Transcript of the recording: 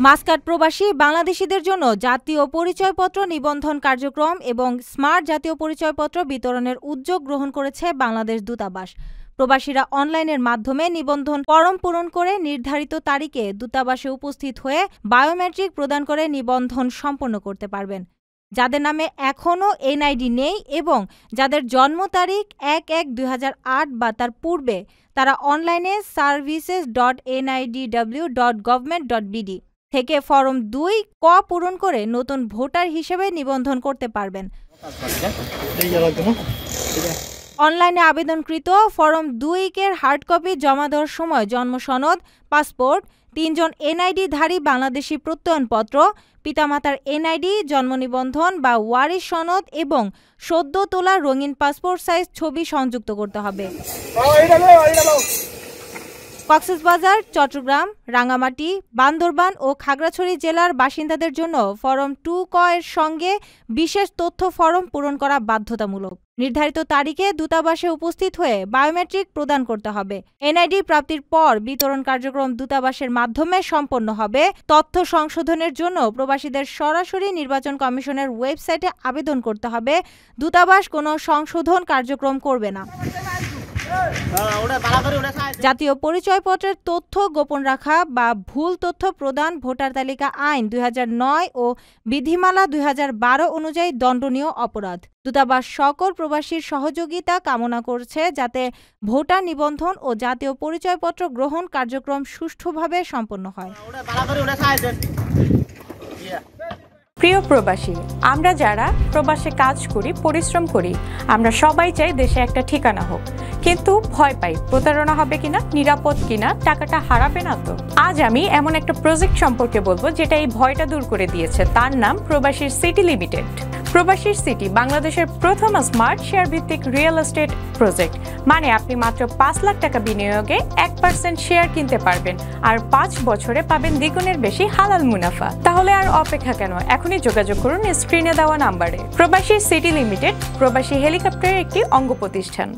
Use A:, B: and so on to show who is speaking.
A: Muscat প্রবাসী বাংলাদেশিদের জন্য জাতীয় পরিচয়পত্র নিবন্ধন কার্যক্রম এবং স্মার্ট জাতীয় পরিচয়পত্র বিতরণের উদ্যোগ গ্রহণ করেছে বাংলাদেশ দূতাবাস। প্রবাসীরা অনলাইনের মাধ্যমে নিবন্ধন ফরম পূরণ করে নির্ধারিত তারিখে দূতাবাসে উপস্থিত হয়ে বায়োমেট্রিক প্রদান করে নিবন্ধন সম্পন্ন করতে পারবেন। যাদের নামে এখনও এনআইডি নেই এবং যাদের জন্ম তারিখ ১/১/২০০৮ বা তার পূর্বে, তারা অনলাইনে services.nidw.government.bd থেকে ফরম ২ ক পূরণ করে নতুন ভোটার হিসেবে নিবন্ধন করতে পারবেন। অনলাইনে আবেদনকৃত ফরম ২ হার্ড কপি জমা দেওয়ার সময় জন্ম সনদ, পাসপোর্ট, ৩ জন এনআইডি-ধারী বাংলাদেশি প্রত্যয়নপত্র, পিতামাতার এনআইডি, জন্ম নিবন্ধন বা ওয়ারিশ সনদ এবং সদ্য তোলা রঙিন পাসপোর্ট সাইজ ছবি সংযুক্ত করতে হবে। কক্সবাজার, চট্টগ্রাম, রাঙ্গামাটি, বান্দরবান ও খাগড়াছড়ি জেলার বাসিন্দাদের জন্য ফরম ২ ক এর সঙ্গে বিশেষ তথ্য ফরম পূরণ করা বাধ্যতামূলক। নির্ধারিত তারিখে দূতাবাসে উপস্থিত হয়ে বায়োমেট্রিক প্রদান করতে হবে। এনআইডি প্রাপ্তির পর বিতরণ কার্যক্রম দূতাবাসের মাধ্যমে সম্পন্ন হবে। তথ্য সংশোধনের জন্য প্রবাসীদের সরাসরি নির্বাচন কমিশনের ওয়েবসাইটে আবেদন করতে হবে। দূতাবাস কোনো সংশোধন কার্যক্রম করবে না। জাতীয় পরিচয়পত্রের তথ্য গোপন রাখা বা ভুল তথ্য প্রদান ভোটার তালিকা আইন ২০০৯ ও বিধিমালা ২০১২ অনুযায়ী দণ্ডনীয় অপরাধ। দূতাবাস সকল প্রবাসীর সহযোগিতা কামনা করছে যাতে ভোটার নিবন্ধন ও জাতীয় পরিচয়পত্র গ্রহণ কার্যক্রম সুষ্ঠুভাবে সম্পন্ন হয়।
B: প্রিয় প্রবাসী, আমরা যারা প্রবাসে কাজ করি, পরিশ্রম করি, আমরা সবাই চাই দেশে একটা ঠিকানা হোক, কিন্তু ভয় পাই প্রতারণা হবে কিনা, নিরাপদ কিনা, টাকাটা হারাবে না তো। আজ আমি এমন একটা প্রজেক্ট সম্পর্কে বলবো যেটা এই ভয়টা দূর করে দিয়েছে। তার নাম প্রবাসীর সিটি লিমিটেড। প্রবাসীর সিটি বাংলাদেশের প্রথম স্মার্ট শেয়ার ভিত্তিক রিয়েল এস্টেট প্রজেক্ট। মানে আপনি মাত্র ৫ লাখ টাকা বিনিয়োগে ১% শেয়ার কিনতে পারবেন আর ৫ বছরে পাবেন দ্বিগুণের বেশি হালাল মুনাফা। তাহলে আর অপেক্ষা কেন? এখনই যোগাযোগ করুন স্ক্রিনে দেওয়া নাম্বারে। প্রবাসীর সিটি লিমিটেড প্রবাসী হেলিকপ্টারের একটি অঙ্গ প্রতিষ্ঠান।